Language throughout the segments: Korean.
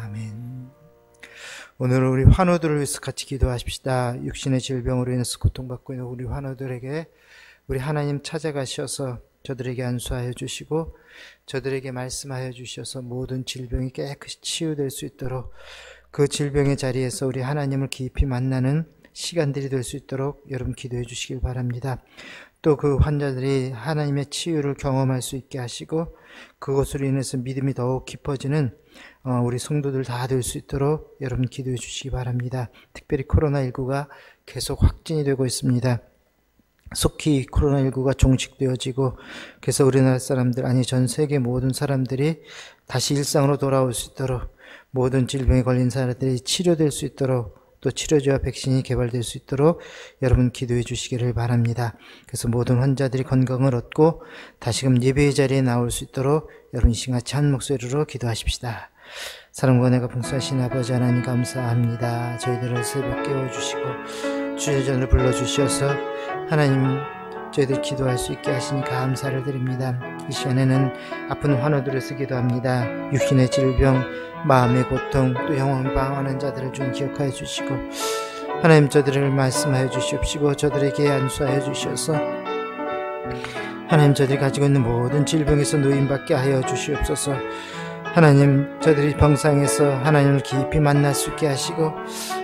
아멘. 오늘 우리 환우들을 위해서 같이 기도하십시다. 육신의 질병으로 인해서 고통받고 있는 우리 환우들에게 우리 하나님 찾아가셔서 저들에게 안수하여 주시고 저들에게 말씀하여 주셔서 모든 질병이 깨끗이 치유될 수 있도록 그 질병의 자리에서 우리 하나님을 깊이 만나는 시간들이 될 수 있도록 여러분 기도해 주시길 바랍니다. 또 그 환자들이 하나님의 치유를 경험할 수 있게 하시고 그것으로 인해서 믿음이 더욱 깊어지는 우리 성도들 다 될 수 있도록 여러분 기도해 주시기 바랍니다. 특별히 코로나19가 계속 확진이 되고 있습니다. 속히 코로나19가 종식되어지고 그래서 우리나라 사람들 아니 전 세계 모든 사람들이 다시 일상으로 돌아올 수 있도록 모든 질병에 걸린 사람들이 치료될 수 있도록 또 치료제와 백신이 개발될 수 있도록 여러분 기도해 주시기를 바랍니다. 그래서 모든 환자들이 건강을 얻고 다시금 예배의 자리에 나올 수 있도록 여러분 이 시간 같이 한 목소리로 기도하십시다. 사랑과 은혜가 풍성하신 아버지 하나님 감사합니다. 저희들을 새벽 깨워주시고 주의 전을 불러주셔서 하나님 저희들 기도할 수 있게 하시니 감사를 드립니다. 이 시간에는 아픈 환우들에서 기도합니다. 육신의 질병, 마음의 고통, 또 영혼을 방황하는 자들을 좀 기억하여 주시고 하나님 저들을 말씀하여 주시옵시고 저들에게 안수하여 주셔서 하나님 저들이 가지고 있는 모든 질병에서 노임받게 하여 주시옵소서. 하나님 저들이 병상에서 하나님을 깊이 만날 수 있게 하시고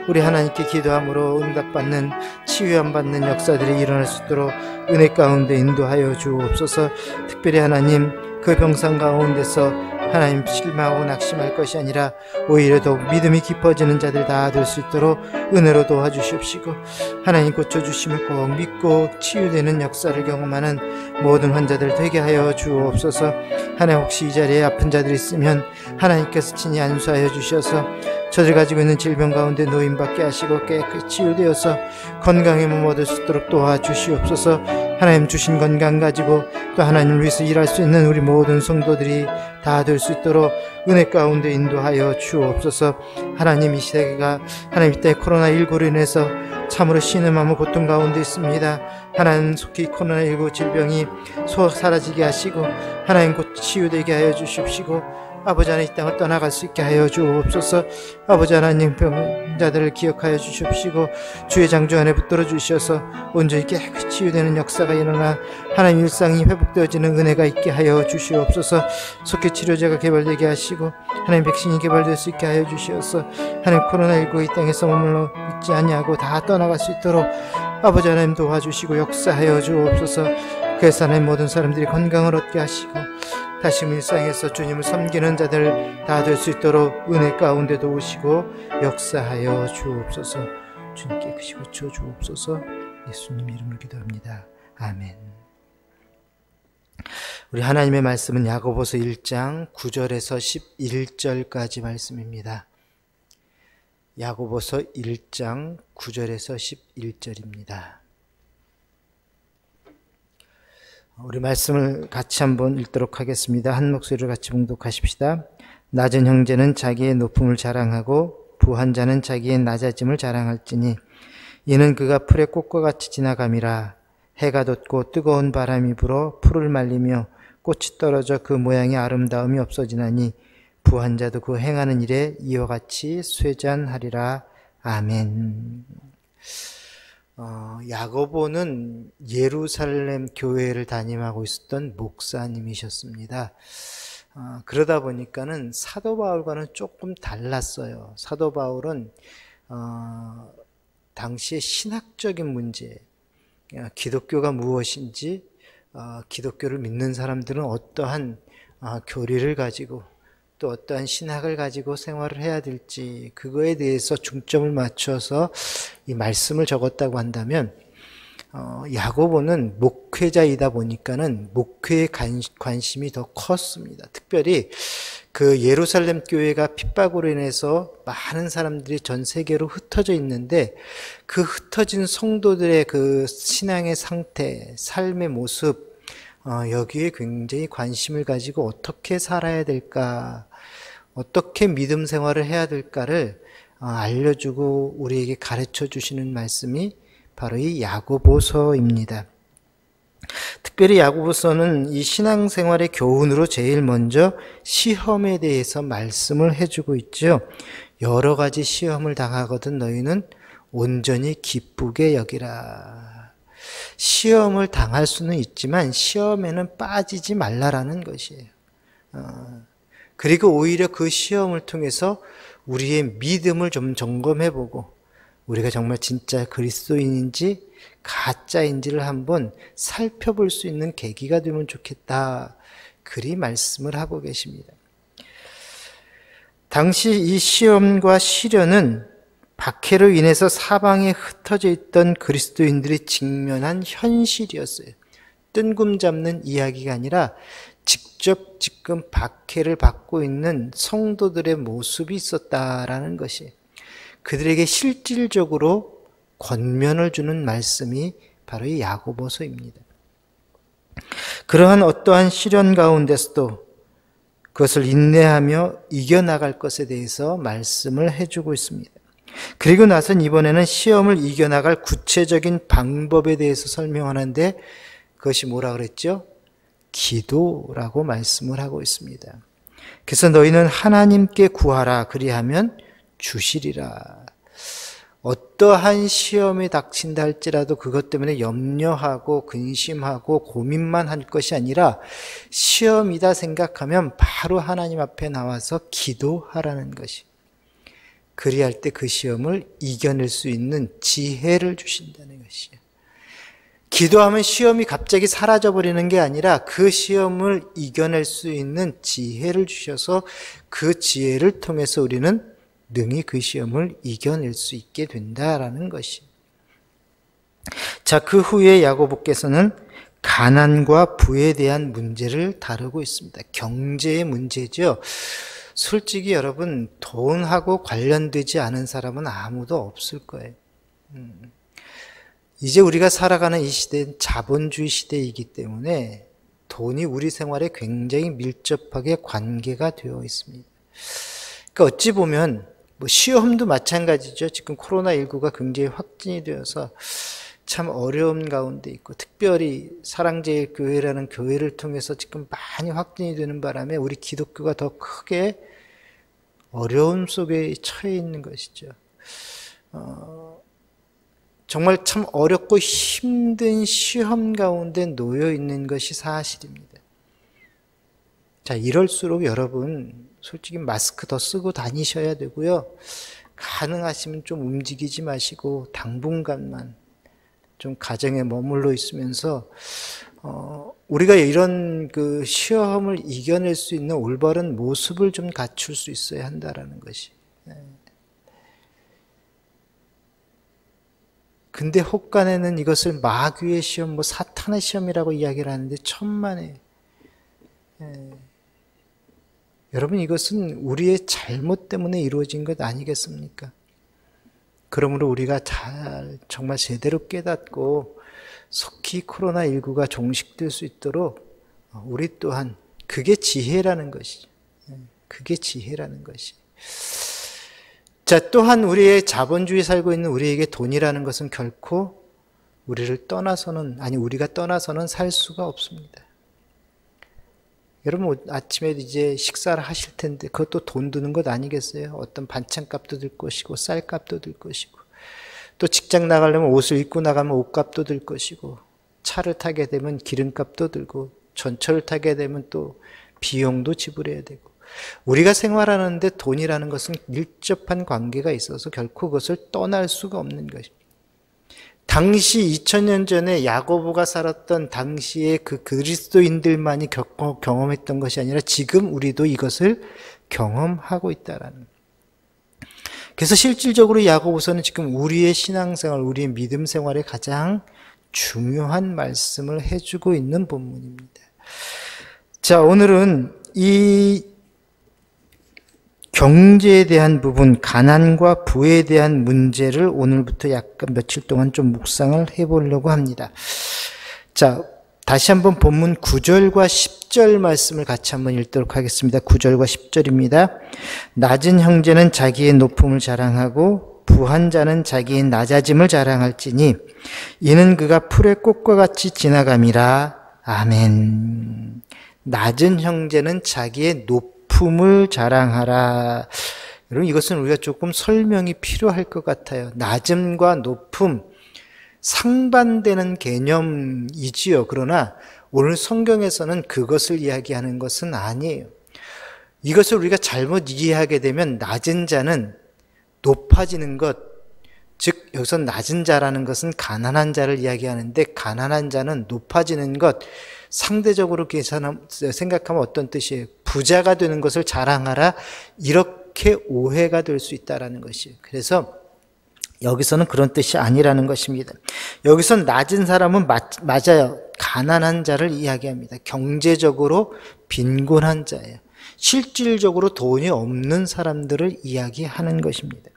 우리 하나님께 기도함으로 응답받는 치유함 받는 역사들이 일어날 수 있도록 은혜 가운데 인도하여 주옵소서. 특별히 하나님 그 병상 가운데서 하나님 실망하고 낙심할 것이 아니라 오히려 더욱 믿음이 깊어지는 자들 다 될 수 있도록 은혜로 도와주시옵시고 하나님 고쳐주심을 꼭 믿고 치유되는 역사를 경험하는 모든 환자들 되게 하여 주옵소서. 하나님 혹시 이 자리에 아픈 자들이 있으면 하나님께서 친히 안수하여 주셔서 저들 가지고 있는 질병 가운데 노임받게 하시고 깨끗이 치유되어서 건강의 몸 얻을 수 있도록 도와주시옵소서. 하나님 주신 건강 가지고 또 하나님을 위해서 일할 수 있는 우리 모든 성도들이 다 될 수 있도록 은혜 가운데 인도하여 주옵소서. 하나님 이 세계가 하나님 이때 코로나19로 인해서 참으로 신음하며 고통 가운데 있습니다. 하나님 속히 코로나19 질병이 사라지게 하시고 하나님 곧 치유되게 하여 주십시고 아버지 하나님 이 땅을 떠나갈 수 있게 하여 주옵소서. 아버지 하나님 병자들을 기억하여 주십시고 주의 장주 안에 붙들어 주셔서 온전히 깨끗이 치유되는 역사가 일어나 하나님 일상이 회복되어지는 은혜가 있게 하여 주시옵소서. 속히 치료제가 개발되게 하시고 하나님 백신이 개발될 수 있게 하여 주시어서 하나님 코로나19 이 땅에서 머물러 있지 아니하고 다 떠나갈 수 있도록 아버지 하나님 도와주시고 역사하여 주옵소서. 그래서 하나님 모든 사람들이 건강을 얻게 하시고 다시 일상에서 주님을 섬기는 자들 다 될 수 있도록 은혜 가운데 도우시고 역사하여 주옵소서. 주님 깨끗이 고쳐 주옵소서. 예수님 이름으로 기도합니다. 아멘. 우리 하나님의 말씀은 야고보서 1장 9절에서 11절까지 말씀입니다. 야고보서 1장 9절에서 11절입니다. 우리 말씀을 같이 한번 읽도록 하겠습니다. 한 목소리로 같이 봉독하십시다. 낮은 형제는 자기의 높음을 자랑하고 부한 자는 자기의 낮아짐을 자랑할지니 이는 그가 풀의 꽃과 같이 지나감이라. 해가 돋고 뜨거운 바람이 불어 풀을 말리며 꽃이 떨어져 그 모양의 아름다움이 없어지나니 부한 자도 그 행하는 일에 이와 같이 쇠잔하리라. 아멘. 야고보는 예루살렘 교회를 담임하고 있었던 목사님이셨습니다. 그러다 보니까는 사도 바울과는 조금 달랐어요. 사도 바울은 당시의 신학적인 문제, 기독교가 무엇인지, 기독교를 믿는 사람들은 어떠한 교리를 가지고 또 어떠한 신학을 가지고 생활을 해야 될지 그거에 대해서 중점을 맞춰서 이 말씀을 적었다고 한다면 야고보는 목회자이다 보니까는 목회에 관심이 더 컸습니다. 특별히 그 예루살렘 교회가 핍박으로 인해서 많은 사람들이 전 세계로 흩어져 있는데 그 흩어진 성도들의 그 신앙의 상태, 삶의 모습 여기에 굉장히 관심을 가지고 어떻게 살아야 될까, 어떻게 믿음 생활을 해야 될까를 알려주고 우리에게 가르쳐 주시는 말씀이 바로 이 야고보서입니다. 특별히 야고보서는 이 신앙생활의 교훈으로 제일 먼저 시험에 대해서 말씀을 해주고 있죠. 여러 가지 시험을 당하거든 너희는 온전히 기쁘게 여기라. 시험을 당할 수는 있지만 시험에는 빠지지 말라라는 것이에요. 그리고 오히려 그 시험을 통해서 우리의 믿음을 좀 점검해보고 우리가 정말 진짜 그리스도인인지 가짜인지를 한번 살펴볼 수 있는 계기가 되면 좋겠다. 그리 말씀을 하고 계십니다. 당시 이 시험과 시련은 박해로 인해서 사방에 흩어져 있던 그리스도인들이 직면한 현실이었어요. 뜬금 잡는 이야기가 아니라 직접 지금 박해를 받고 있는 성도들의 모습이 있었다라는 것이 그들에게 실질적으로 권면을 주는 말씀이 바로 이 야고보서입니다. 그러한 어떠한 시련 가운데서도 그것을 인내하며 이겨나갈 것에 대해서 말씀을 해주고 있습니다. 그리고 나선 이번에는 시험을 이겨나갈 구체적인 방법에 대해서 설명하는데 그것이 뭐라 그랬죠? 기도라고 말씀을 하고 있습니다. 그래서 너희는 하나님께 구하라 그리하면 주시리라. 어떠한 시험이 닥친다 할지라도 그것 때문에 염려하고 근심하고 고민만 할 것이 아니라 시험이다 생각하면 바로 하나님 앞에 나와서 기도하라는 것이. 그리할 때 그 시험을 이겨낼 수 있는 지혜를 주신다는 것이에요. 기도하면 시험이 갑자기 사라져버리는 게 아니라 그 시험을 이겨낼 수 있는 지혜를 주셔서 그 지혜를 통해서 우리는 능히 그 시험을 이겨낼 수 있게 된다라는 것이. 자, 그 후에 야고보께서는 가난과 부에 대한 문제를 다루고 있습니다. 경제의 문제죠. 솔직히 여러분 돈하고 관련되지 않은 사람은 아무도 없을 거예요. 이제 우리가 살아가는 이 시대는 자본주의 시대이기 때문에 돈이 우리 생활에 굉장히 밀접하게 관계가 되어 있습니다. 그러니까 어찌 보면 뭐 시험도 마찬가지죠. 지금 코로나19가 굉장히 확진이 되어서 참 어려운 가운데 있고 특별히 사랑제일교회라는 교회를 통해서 지금 많이 확진이 되는 바람에 우리 기독교가 더 크게 어려움 속에 처해 있는 것이죠. 정말 참 어렵고 힘든 시험 가운데 놓여 있는 것이 사실입니다. 자, 이럴수록 여러분 솔직히 마스크 더 쓰고 다니셔야 되고요. 가능하시면 좀 움직이지 마시고 당분간만 좀 가정에 머물러 있으면서 우리가 이런 그 시험을 이겨낼 수 있는 올바른 모습을 좀 갖출 수 있어야 한다라는 것이. 근데 혹간에는 이것을 마귀의 시험, 뭐 사탄의 시험이라고 이야기를 하는데 천만에. 여러분 이것은 우리의 잘못 때문에 이루어진 것 아니겠습니까? 그러므로 우리가 정말 제대로 깨닫고 속히 코로나19가 종식될 수 있도록 우리 또한 그게 지혜라는 것이죠. 그게 지혜라는 것이. 자, 또한 우리의 자본주의 살고 있는 우리에게 돈이라는 것은 결코 우리가 떠나서는 살 수가 없습니다. 여러분 아침에 이제 식사를 하실 텐데 그것도 돈 드는 것 아니겠어요? 어떤 반찬값도 들 것이고 쌀값도 들 것이고 또 직장 나가려면 옷을 입고 나가면 옷값도 들 것이고 차를 타게 되면 기름값도 들고 전철을 타게 되면 또 비용도 지불해야 되고 우리가 생활하는데 돈이라는 것은 밀접한 관계가 있어서 결코 그것을 떠날 수가 없는 것입니다. 당시 2000년 전에 야고보가 살았던 당시의 그 그리스도인들만이 경험했던 것이 아니라 지금 우리도 이것을 경험하고 있다라는. 그래서 실질적으로 야고보서는 지금 우리의 신앙생활, 우리의 믿음 생활에 가장 중요한 말씀을 해주고 있는 본문입니다. 자, 오늘은 이 경제에 대한 부분, 가난과 부에 대한 문제를 오늘부터 약간 며칠 동안 좀 묵상을 해보려고 합니다. 자, 다시 한번 본문 9절과 10절 말씀을 같이 한번 읽도록 하겠습니다. 9절과 10절입니다. 낮은 형제는 자기의 높음을 자랑하고 부한 자는 자기의 낮아짐을 자랑할지니 이는 그가 풀의 꽃과 같이 지나감이라. 아멘. 낮은 형제는 자기의 높음을 자랑하라. 여러분, 이것은 우리가 조금 설명이 필요할 것 같아요. 낮음과 높음, 상반되는 개념이지요. 그러나 오늘 성경에서는 그것을 이야기하는 것은 아니에요. 이것을 우리가 잘못 이해하게 되면 낮은 자는 높아지는 것, 즉 여기서 낮은 자라는 것은 가난한 자를 이야기하는데, 가난한 자는 높아지는 것, 상대적으로 생각하면 어떤 뜻이에요? 부자가 되는 것을 자랑하라, 이렇게 오해가 될 수 있다는 것이에요. 그래서 여기서는 그런 뜻이 아니라는 것입니다. 여기선 낮은 사람은 맞아요. 가난한 자를 이야기합니다. 경제적으로 빈곤한 자예요. 실질적으로 돈이 없는 사람들을 이야기하는 것입니다.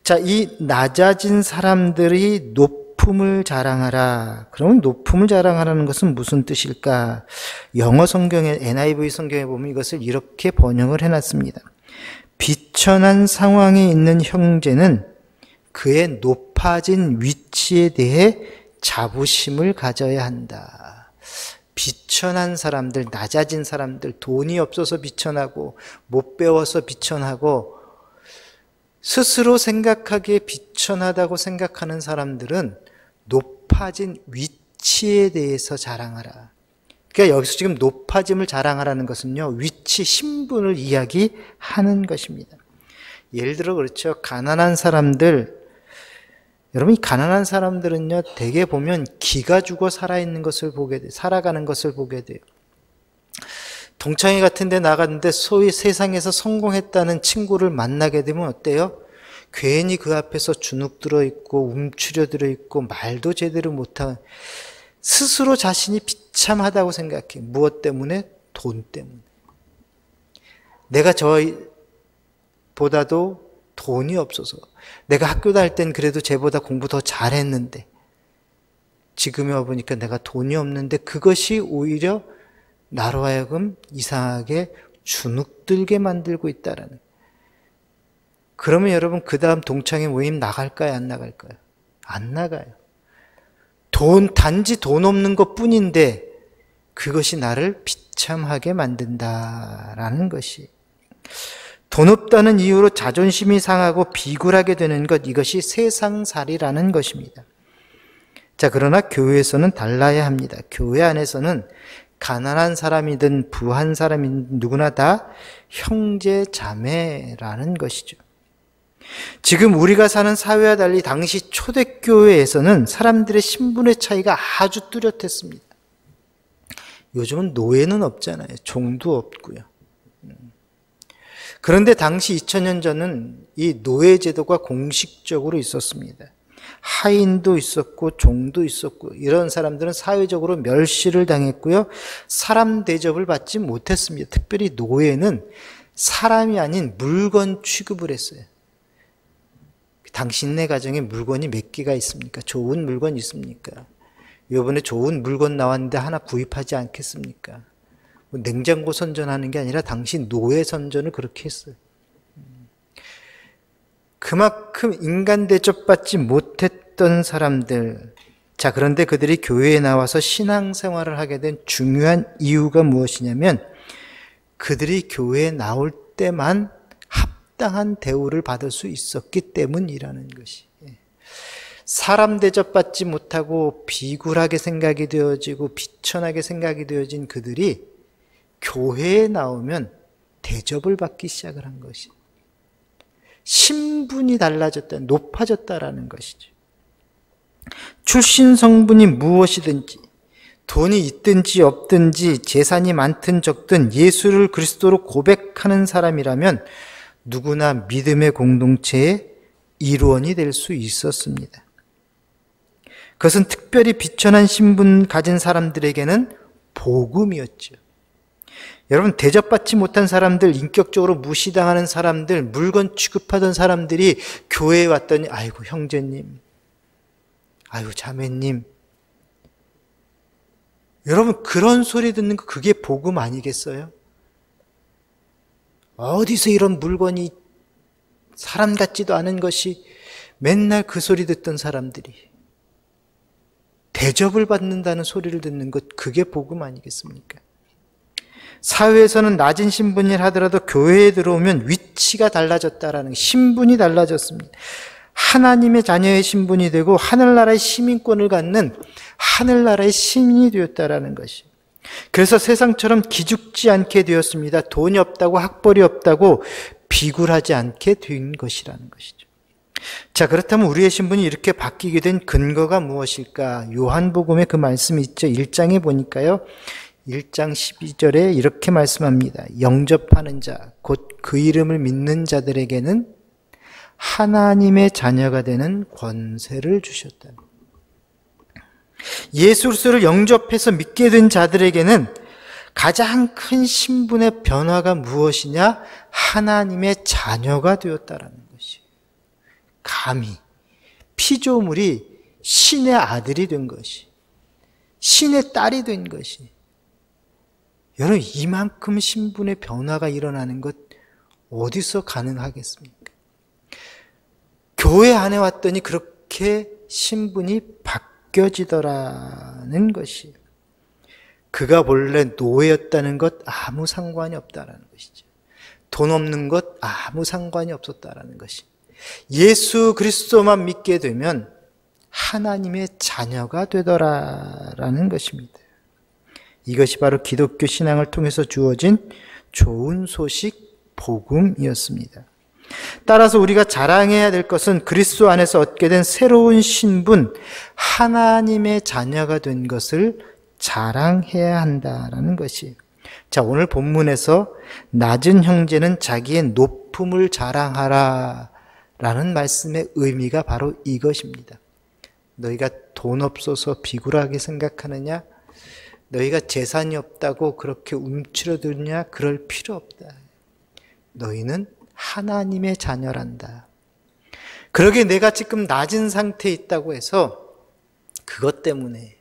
자, 이 낮아진 사람들이 높음을 자랑하라. 그러면 높음을 자랑하라는 것은 무슨 뜻일까? 영어 성경에, NIV 성경에 보면 이것을 이렇게 번역을 해놨습니다. 비천한 상황에 있는 형제는 그의 높아진 위치에 대해 자부심을 가져야 한다. 비천한 사람들, 낮아진 사람들, 돈이 없어서 비천하고 못 배워서 비천하고 스스로 생각하기에 비천하다고 생각하는 사람들은 높아진 위치에 대해서 자랑하라. 그러니까 여기서 지금 높아짐을 자랑하라는 것은요, 위치, 신분을 이야기하는 것입니다. 예를 들어 그렇죠. 가난한 사람들, 여러분, 이 가난한 사람들은요, 대개 보면 기가 죽어 살아있는 것을 보게 돼요. 살아가는 것을 보게 돼요. 동창회 같은 데 나갔는데 소위 세상에서 성공했다는 친구를 만나게 되면 어때요? 괜히 그 앞에서 주눅 들어있고 움츠려 들어있고 말도 제대로 못하고 스스로 자신이 비참하다고 생각해. 무엇 때문에? 돈 때문에. 내가 저보다도 돈이 없어서, 내가 학교 다닐 땐 그래도 쟤보다 공부 더 잘했는데 지금에 와보니까 내가 돈이 없는데, 그것이 오히려 나로 하여금 이상하게 주눅들게 만들고 있다라는. 그러면 여러분, 그 다음 동창회 모임 나갈까요? 안 나갈까요? 안 나가요. 단지 돈 없는 것 뿐인데 그것이 나를 비참하게 만든다라는 것이. 돈 없다는 이유로 자존심이 상하고 비굴하게 되는 것, 이것이 세상살이라는 것입니다. 자, 그러나 교회에서는 달라야 합니다. 교회 안에서는 가난한 사람이든 부한 사람이든 누구나 다 형제 자매라는 것이죠. 지금 우리가 사는 사회와 달리 당시 초대교회에서는 사람들의 신분의 차이가 아주 뚜렷했습니다. 요즘은 노예는 없잖아요. 종도 없고요. 그런데 당시 2000년 전은 이 노예 제도가 공식적으로 있었습니다. 하인도 있었고 종도 있었고, 이런 사람들은 사회적으로 멸시를 당했고요. 사람 대접을 받지 못했습니다. 특별히 노예는 사람이 아닌 물건 취급을 했어요. 당신네 가정에 물건이 몇 개가 있습니까? 좋은 물건 있습니까? 이번에 좋은 물건 나왔는데 하나 구입하지 않겠습니까? 냉장고 선전하는 게 아니라 당신 노예 선전을 그렇게 했어요. 그만큼 인간 대접받지 못했던 사람들. 자, 그런데 그들이 교회에 나와서 신앙생활을 하게 된 중요한 이유가 무엇이냐면, 그들이 교회에 나올 때만 합당한 대우를 받을 수 있었기 때문이라는 것이. 사람 대접받지 못하고 비굴하게 생각이 되어지고 비천하게 생각이 되어진 그들이 교회에 나오면 대접을 받기 시작을 한 것이. 신분이 달라졌다, 높아졌다라는 것이죠. 출신 성분이 무엇이든지, 돈이 있든지 없든지, 재산이 많든 적든 예수를 그리스도로 고백하는 사람이라면 누구나 믿음의 공동체의 일원이 될 수 있었습니다. 그것은 특별히 비천한 신분 가진 사람들에게는 복음이었죠. 여러분, 대접받지 못한 사람들, 인격적으로 무시당하는 사람들, 물건 취급하던 사람들이 교회에 왔더니 아이고 형제님, 아이고 자매님, 여러분 그런 소리 듣는 거 그게 복음 아니겠어요? 어디서 이런 물건이 사람 같지도 않은 것이, 맨날 그 소리 듣던 사람들이 대접을 받는다는 소리를 듣는 것, 그게 복음 아니겠습니까? 사회에서는 낮은 신분이라 하더라도 교회에 들어오면 위치가 달라졌다라는, 신분이 달라졌습니다. 하나님의 자녀의 신분이 되고 하늘나라의 시민권을 갖는 하늘나라의 시민이 되었다라는 것이. 그래서 세상처럼 기죽지 않게 되었습니다. 돈이 없다고, 학벌이 없다고 비굴하지 않게 된 것이라는 것이죠. 자, 그렇다면 우리의 신분이 이렇게 바뀌게 된 근거가 무엇일까? 요한복음에 그 말씀이 있죠. 1장에 보니까요, 1장 12절에 이렇게 말씀합니다. 영접하는 자, 곧 그 이름을 믿는 자들에게는 하나님의 자녀가 되는 권세를 주셨다. 예수 그리스도를 영접해서 믿게 된 자들에게는 가장 큰 신분의 변화가 무엇이냐? 하나님의 자녀가 되었다라는 것이. 감히 피조물이 신의 아들이 된 것이, 신의 딸이 된 것이. 여러분, 이만큼 신분의 변화가 일어나는 것 어디서 가능하겠습니까? 교회 안에 왔더니 그렇게 신분이 바뀌어지더라는 것이. 그가 본래 노예였다는 것 아무 상관이 없다라는 것이죠. 돈 없는 것 아무 상관이 없었다라는 것이. 예수 그리스도만 믿게 되면 하나님의 자녀가 되더라라는 것입니다. 이것이 바로 기독교 신앙을 통해서 주어진 좋은 소식, 복음이었습니다. 따라서 우리가 자랑해야 될 것은 그리스도 안에서 얻게 된 새로운 신분, 하나님의 자녀가 된 것을 자랑해야 한다라는 것이. 자, 오늘 본문에서 낮은 형제는 자기의 높음을 자랑하라 라는 말씀의 의미가 바로 이것입니다. 너희가 돈 없어서 비굴하게 생각하느냐? 너희가 재산이 없다고 그렇게 움츠러드느냐? 그럴 필요 없다. 너희는 하나님의 자녀란다. 그러게 내가 지금 낮은 상태에 있다고 해서 그것 때문에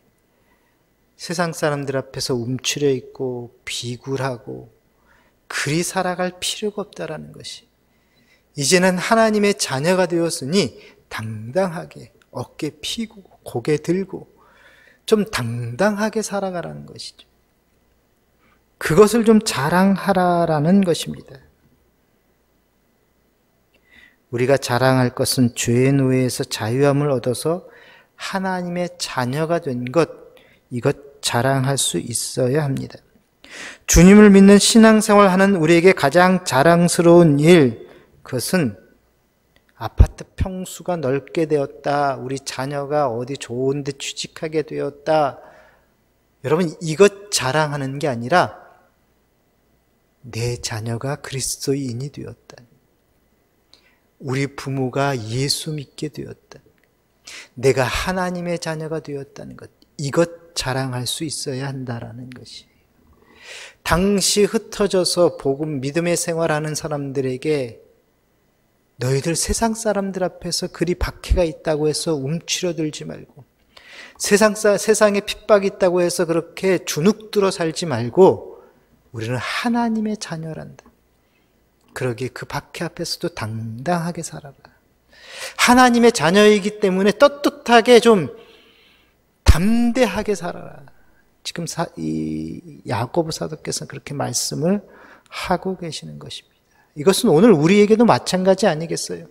세상 사람들 앞에서 움츠려 있고 비굴하고 그리 살아갈 필요가 없다라는 것이. 이제는 하나님의 자녀가 되었으니 당당하게 어깨 피고 고개 들고 좀 당당하게 살아가라는 것이죠. 그것을 좀 자랑하라라는 것입니다. 우리가 자랑할 것은 죄의 노예에서 자유함을 얻어서 하나님의 자녀가 된 것, 이것 자랑할 수 있어야 합니다. 주님을 믿는 신앙생활하는 우리에게 가장 자랑스러운 일, 그것은 아파트 평수가 넓게 되었다, 우리 자녀가 어디 좋은 데 취직하게 되었다. 여러분, 이것 자랑하는 게 아니라 내 자녀가 그리스도인이 되었다, 우리 부모가 예수 믿게 되었다, 내가 하나님의 자녀가 되었다는 것, 이것 자랑할 수 있어야 한다라는 것이. 당시 흩어져서 복음 믿음의 생활하는 사람들에게 너희들 세상 사람들 앞에서 그리 박해가 있다고 해서 움츠러들지 말고, 세상에 핍박이 있다고 해서 그렇게 주눅들어 살지 말고, 우리는 하나님의 자녀란다. 그러기에 그 박해 앞에서도 당당하게 살아라. 하나님의 자녀이기 때문에 떳떳하게 좀 담대하게 살아라. 지금 이 야고보 사도께서는 그렇게 말씀을 하고 계시는 것입니다. 이것은 오늘 우리에게도 마찬가지 아니겠어요?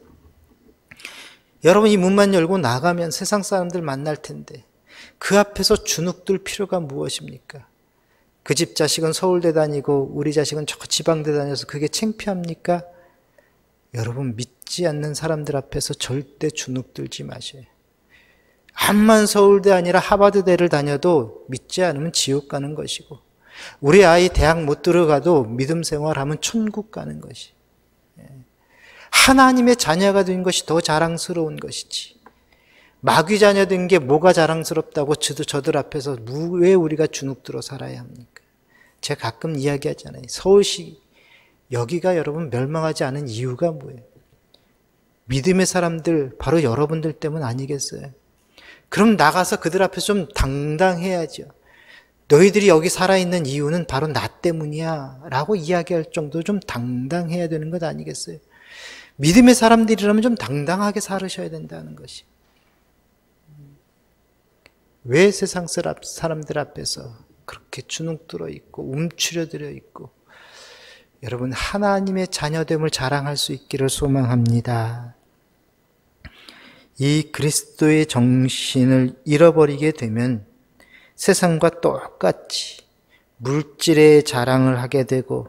여러분, 이 문만 열고 나가면 세상 사람들 만날 텐데 그 앞에서 주눅들 필요가 무엇입니까? 그 집 자식은 서울대 다니고 우리 자식은 저 지방대 다녀서 그게 창피합니까? 여러분, 믿지 않는 사람들 앞에서 절대 주눅들지 마세요. 암만 서울대 아니라 하버드대를 다녀도 믿지 않으면 지옥 가는 것이고, 우리 아이 대학 못 들어가도 믿음 생활하면 천국 가는 것이. 하나님의 자녀가 된 것이 더 자랑스러운 것이지. 마귀 자녀 된 게 뭐가 자랑스럽다고 저들 앞에서 왜 우리가 주눅들어 살아야 합니까? 제가 가끔 이야기하잖아요. 서울시 여기가 여러분 멸망하지 않은 이유가 뭐예요? 믿음의 사람들, 바로 여러분들 때문 아니겠어요? 그럼 나가서 그들 앞에서 좀 당당해야죠. 너희들이 여기 살아있는 이유는 바로 나 때문이야 라고 이야기할 정도로 좀 당당해야 되는 것 아니겠어요? 믿음의 사람들이라면 좀 당당하게 살으셔야 된다는 것이. 왜 세상 사람들 앞에서 그렇게 주눅들어 있고 움츠려들어 있고, 여러분 하나님의 자녀됨을 자랑할 수 있기를 소망합니다. 이 그리스도의 정신을 잃어버리게 되면 세상과 똑같이 물질의 자랑을 하게 되고,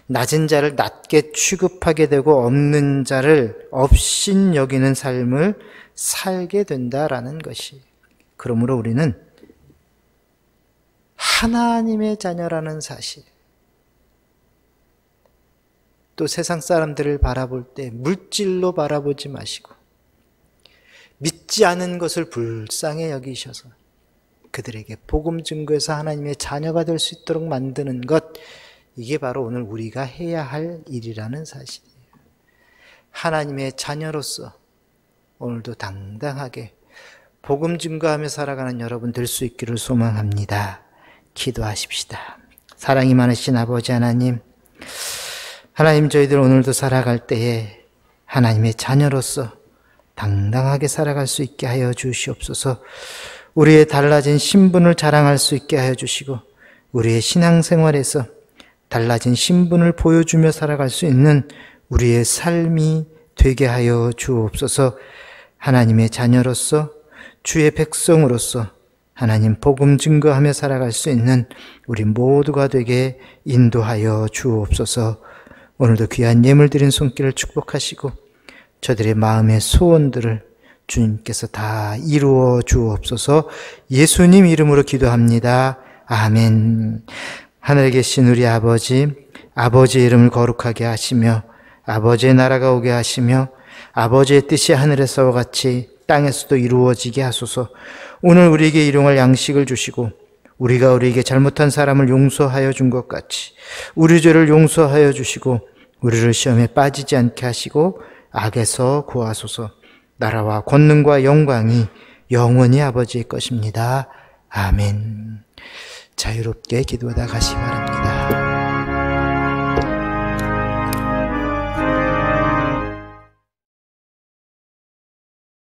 낮은 자를 낮게 취급하게 되고, 없는 자를 없인 여기는 삶을 살게 된다라는 것이. 그러므로 우리는 하나님의 자녀라는 사실, 또 세상 사람들을 바라볼 때 물질로 바라보지 마시고 믿지 않은 것을 불쌍히 여기셔서 그들에게 복음 증거해서 하나님의 자녀가 될 수 있도록 만드는 것, 이게 바로 오늘 우리가 해야 할 일이라는 사실이에요. 하나님의 자녀로서 오늘도 당당하게 복음 증거하며 살아가는 여러분 될 수 있기를 소망합니다. 기도하십시다. 사랑이 많으신 아버지 하나님, 저희들 오늘도 살아갈 때에 하나님의 자녀로서 당당하게 살아갈 수 있게 하여 주시옵소서. 우리의 달라진 신분을 자랑할 수 있게 하여 주시고, 우리의 신앙생활에서 달라진 신분을 보여주며 살아갈 수 있는 우리의 삶이 되게 하여 주옵소서. 하나님의 자녀로서, 주의 백성으로서 하나님 복음 증거하며 살아갈 수 있는 우리 모두가 되게 인도하여 주옵소서. 오늘도 귀한 예물 드린 손길을 축복하시고 저들의 마음의 소원들을 주님께서 다 이루어 주옵소서. 예수님 이름으로 기도합니다. 아멘. 하늘에 계신 우리 아버지의 이름을 거룩하게 하시며 아버지의 나라가 오게 하시며 아버지의 뜻이 하늘에서와 같이 땅에서도 이루어지게 하소서. 오늘 우리에게 일용할 양식을 주시고 우리가 우리에게 잘못한 사람을 용서하여 준 것 같이 우리 죄를 용서하여 주시고 우리를 시험에 빠지지 않게 하시고 악에서 구하소서. 나라와 권능과 영광이 영원히 아버지의 것입니다. 아멘. 자유롭게 기도하다 가시 바랍니다.